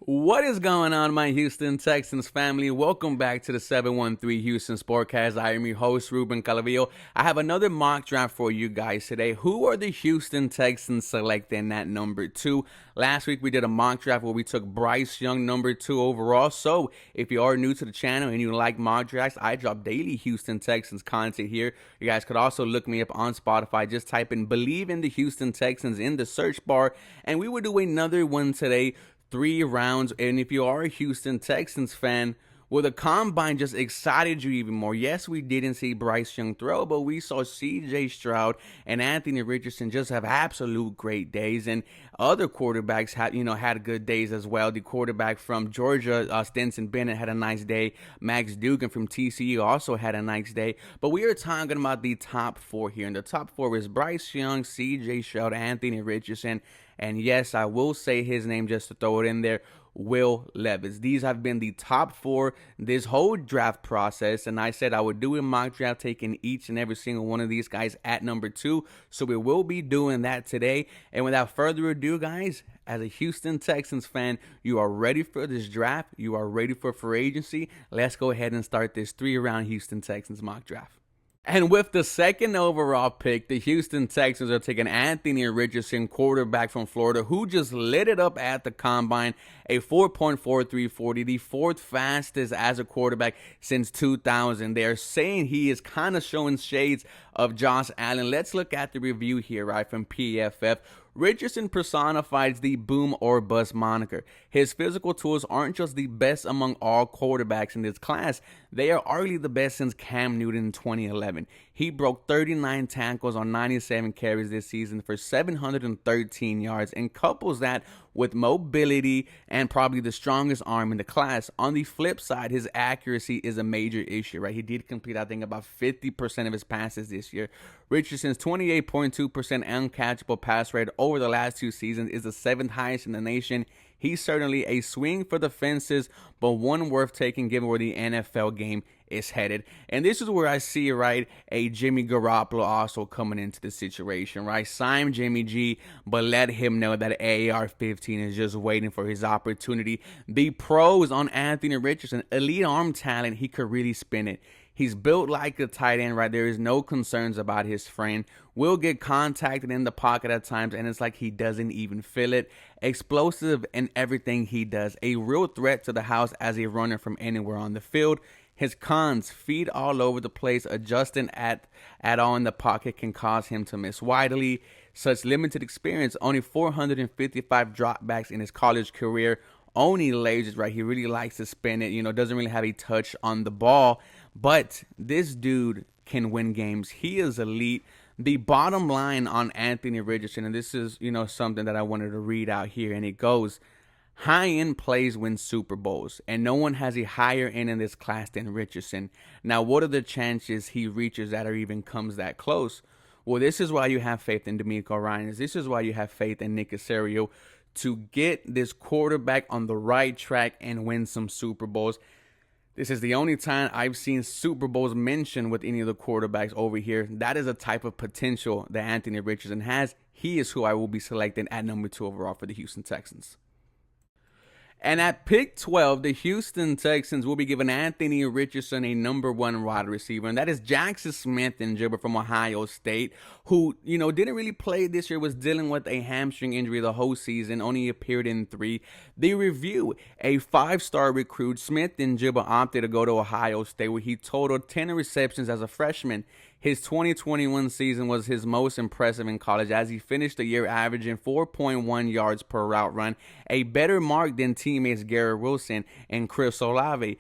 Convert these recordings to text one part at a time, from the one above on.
What is going on, my Houston Texans family? Welcome back to the 713 Houston Sportcast. I am your host, Ruben Calavillo. I have another mock draft for you guys today. Who are the Houston Texans selecting at number 2? Last week, we did a mock draft where we took Bryce Young, number 2 overall. So, if you are new to the channel and you like mock drafts, I drop daily Houston Texans content here. You guys could also look me up on Spotify. Just type in Believe in the Houston Texans in the search bar, and we will do another one today. 3 rounds. And if you are a Houston Texans fan, well, the combine just excited you even more. Yes, we didn't see Bryce Young throw, but we saw C.J. Stroud and Anthony Richardson just have absolute great days, and other quarterbacks had good days as well. The quarterback from Georgia, Stetson Bennett, had a nice day. Max Duggan from TCU also had a nice day. But we are talking about the top 4 here, and the top 4 is Bryce Young, C.J. Stroud, Anthony Richardson, and yes, I will say his name just to throw it in there, Will Levis. These have been the top 4 this whole draft process, and I said I would do a mock draft taking each and every single one of these guys at number 2, so we will be doing that today. And without further ado, guys, as a Houston Texans fan, you are ready for this draft, you are ready for free agency. Let's go ahead and start this 3-round Houston Texans mock draft. And with the second overall pick, the Houston Texans are taking Anthony Richardson, quarterback from Florida, who just lit it up at the combine, a 4.4340, the 4th fastest as a quarterback since 2000. They're saying he is kind of showing shades of Josh Allen. Let's look at the review here, right, from PFF. Richardson personifies the boom or bust moniker. His physical tools aren't just the best among all quarterbacks in this class, they are arguably the best since Cam Newton in 2011. He broke 39 tackles on 97 carries this season for 713 yards and couples that with mobility and probably the strongest arm in the class. On the flip side, his accuracy is a major issue, right? He did complete, I think, about 50% of his passes this year. Richardson's 28.2% uncatchable pass rate over the last 2 seasons is the 7th highest in the nation. He's certainly a swing for the fences, but one worth taking given where the NFL game is headed. And this is where I see, right, a Jimmy Garoppolo also coming into the situation, right? Sign Jimmy G, but let him know that AR-15 is just waiting for his opportunity. The pros on Anthony Richardson, elite arm talent, he could really spin it. He's built like a tight end, right? There is no concerns about his frame. Will get contacted in the pocket at times, and it's like he doesn't even feel it. Explosive in everything he does. A real threat to the house as a runner from anywhere on the field. His cons, feet all over the place, adjusting at all in the pocket can cause him to miss widely. Such limited experience, only 455 dropbacks in his college career. Only lasers, right? He really likes to spin it, doesn't really have a touch on the ball. But this dude can win games. He is elite. The bottom line on Anthony Richardson, and this is, something that I wanted to read out here, and it goes, high-end plays win Super Bowls, and no one has a higher end in this class than Richardson. Now, what are the chances he reaches that or even comes that close? Well, this is why you have faith in D'Amico Ryans. This is why you have faith in Nick Caserio to get this quarterback on the right track and win some Super Bowls. This is the only time I've seen Super Bowls mentioned with any of the quarterbacks over here. That is a type of potential that Anthony Richardson has. He is who I will be selecting at number 2 overall for the Houston Texans. And at pick 12, the Houston Texans will be giving Anthony Richardson a number 1 wide receiver, and that is Jackson Smith-Njigba from Ohio State, who, didn't really play this year, was dealing with a hamstring injury the whole season, only appeared in 3. The review, a 5-star recruit, Smith-Njigba opted to go to Ohio State, where he totaled 10 receptions as a freshman. His 2021 season was his most impressive in college as he finished the year averaging 4.1 yards per route run, a better mark than teammates Garrett Wilson and Chris Olave,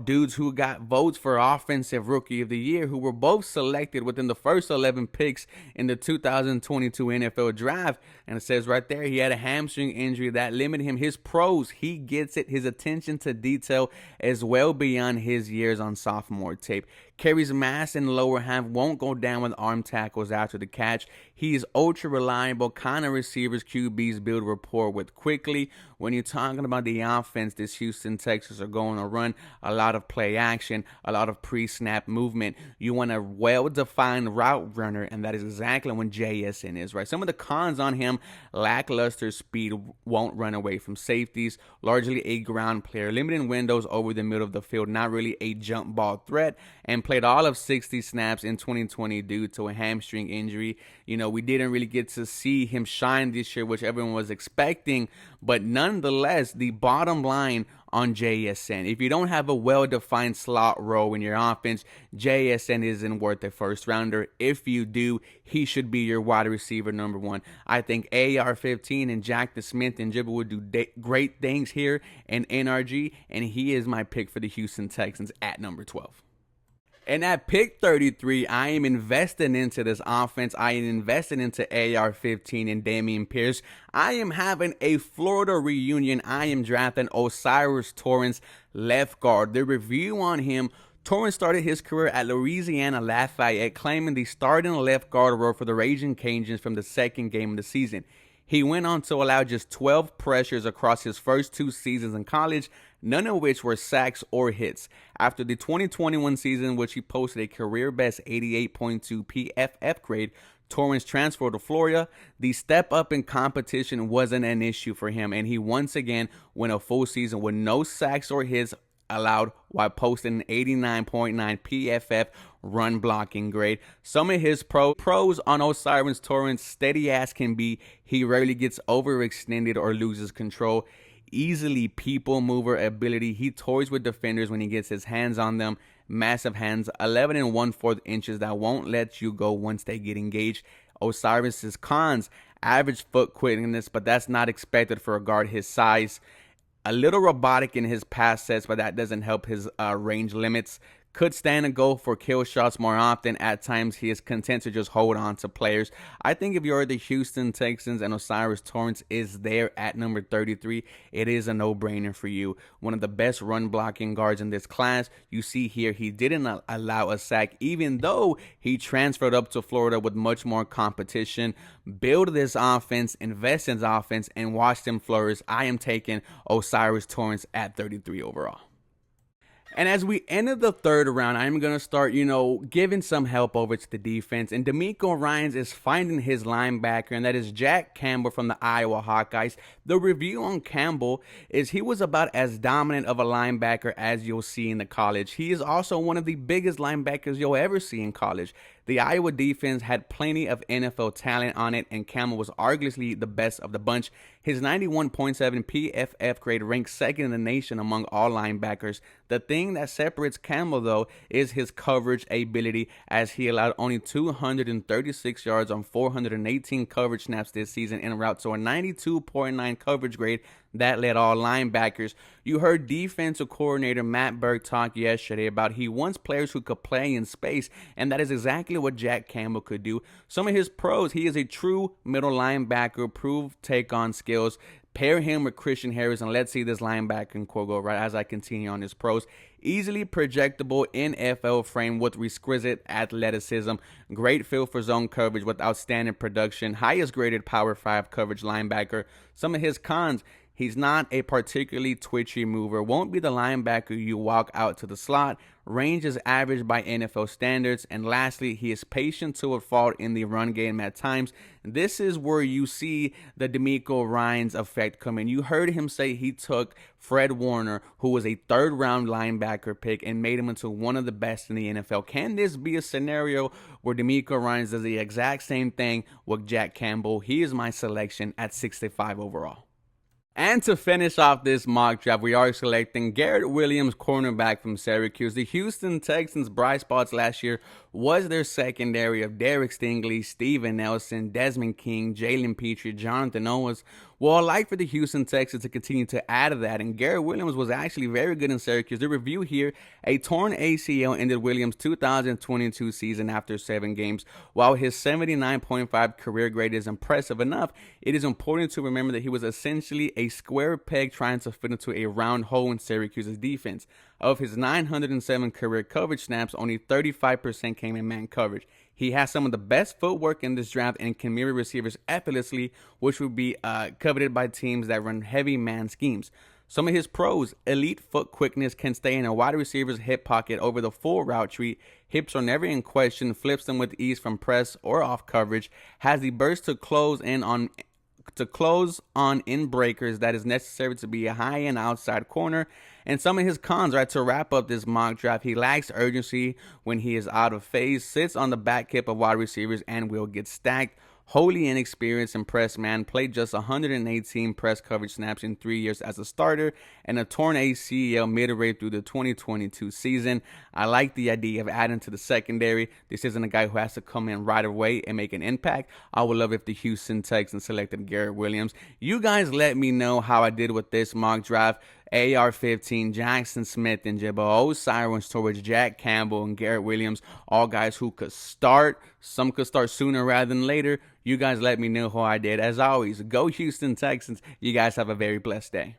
dudes who got votes for Offensive Rookie of the Year, who were both selected within the first 11 picks in the 2022 NFL Draft. And it says right there, he had a hamstring injury that limited him. His pros, he gets it. His attention to detail is well beyond his years on sophomore tape. Carries mass in the lower half, won't go down with arm tackles after the catch. He's ultra reliable, kind of receivers QBs build rapport with quickly. When you're talking about the offense, this Houston Texans are going to run a lot of play action, a lot of pre-snap movement. You want a well-defined route runner, and that is exactly what JSN is, right? Some of the cons on him: lackluster speed, won't run away from safeties, largely a ground player, limited windows over the middle of the field, not really a jump ball threat, and played all of 60 snaps in 2020 due to a hamstring injury. You know, we didn't really get to see him shine this year, which everyone was expecting, but nonetheless, the bottom line on JSN, if you don't have a well-defined slot role in your offense, JSN isn't worth a first rounder. If you do, he should be your wide receiver number one. I think AR-15 and Jack the Smith and Jibba would do great things here in NRG, and he is my pick for the Houston Texans at number 12. And at pick 33, I am investing into this offense. I am investing into AR-15 and Dameon Pierce. I am having a Florida reunion. I am drafting Osiris Torrance, left guard. The review on him: Torrance started his career at Louisiana Lafayette, claiming the starting left guard role for the Raging Cajuns from the second game of the season. He went on to allow just 12 pressures across his first 2 seasons in college, none of which were sacks or hits. After the 2021 season, which he posted a career-best 88.2 PFF grade, Torrance transferred to Florida. The step up in competition wasn't an issue for him, and he once again went a full season with no sacks or hits allowed while posting an 89.9 PFF run blocking grade. Some of his pros on Osiris Torrance: steady as can be. He rarely gets overextended or loses control. Easily people mover ability. He toys with defenders when he gets his hands on them. Massive hands, 11 1/4 inches that won't let you go once they get engaged. Osiris's cons: average foot quickness, but that's not expected for a guard his size. A little robotic in his pass sets, but that doesn't help his range limits. Could stand and go for kill shots more often. At times, he is content to just hold on to players. I think if you're the Houston Texans and Osiris Torrance is there at number 33, it is a no-brainer for you. One of the best run blocking guards in this class. You see here, he didn't allow a sack, even though he transferred up to Florida with much more competition. Build this offense, invest in this offense, and watch them flourish. I am taking Osiris Torrance at 33 overall. And as we enter the third round, I'm going to start, giving some help over to the defense. And DeMeco Ryans is finding his linebacker, and that is Jack Campbell from the Iowa Hawkeyes. The review on Campbell is he was about as dominant of a linebacker as you'll see in the college. He is also one of the biggest linebackers you'll ever see in college. The Iowa defense had plenty of NFL talent on it, and Campbell was arguably the best of the bunch. His 91.7 PFF grade ranks second in the nation among all linebackers. The thing that separates Campbell, though, is his coverage ability, as he allowed only 236 yards on 418 coverage snaps this season en route to a 92.9 coverage grade that led all linebackers. You heard defensive coordinator Matt Burke talk yesterday about he wants players who could play in space, and that is exactly what Jack Campbell could do. Some of his pros: he is a true middle linebacker, proved take-on skills. Pair him with Christian Harris, and let's see this linebacker in Quogo right as I continue on his pros. Easily projectable NFL frame with exquisite athleticism. Great feel for zone coverage with outstanding production. Highest graded Power 5 coverage linebacker. Some of his cons: he's not a particularly twitchy mover. Won't be the linebacker you walk out to the slot. Range is average by NFL standards. And lastly, he is patient to a fault in the run game at times. This is where you see the DeMeco Ryans effect come in. You heard him say he took Fred Warner, who was a third-round linebacker pick, and made him into one of the best in the NFL. Can this be a scenario where DeMeco Ryans does the exact same thing with Jack Campbell? He is my selection at 65 overall. And to finish off this mock draft, we are selecting Garrett Williams, cornerback from Syracuse. The Houston Texans' bright spots last year was their secondary of Derek Stingley, Steven Nelson, Desmond King, Jalen Petrie, Jonathan Owens. Well, I'd like for the Houston Texans to continue to add to that, and Garrett Williams was actually very good in Syracuse. The review here: a torn ACL ended Williams' 2022 season after 7 games. While his 79.5 career grade is impressive enough, it is important to remember that he was essentially a square peg trying to fit into a round hole in Syracuse's defense. Of his 907 career coverage snaps, only 35% came in man coverage. He has some of the best footwork in this draft and can mirror receivers effortlessly, which would be coveted by teams that run heavy man schemes. Some of his pros: elite foot quickness, can stay in a wide receiver's hip pocket over the full route tree. Hips are never in question, flips them with ease from press or off coverage. Has the burst to close on in breakers that is necessary to be a high-end outside corner. And some of his cons, right, to wrap up this mock draft: he lacks urgency when he is out of phase, sits on the back hip of wide receivers and will get stacked. Wholly inexperienced in press man, played just 118 press coverage snaps in 3 years as a starter, and a torn ACL midway through the 2022 season. I like the idea of adding to the secondary. This isn't a guy who has to come in right away and make an impact. I would love if the Houston Texans selected Garrett Williams. You guys let me know how I did with this mock draft. AR-15, Jackson Smith and Jibba, Osiris Torrance, Jack Campbell, and Garrett Williams, all guys who could start. Some could start sooner rather than later. You guys let me know how I did. As always, go Houston Texans. You guys have a very blessed day.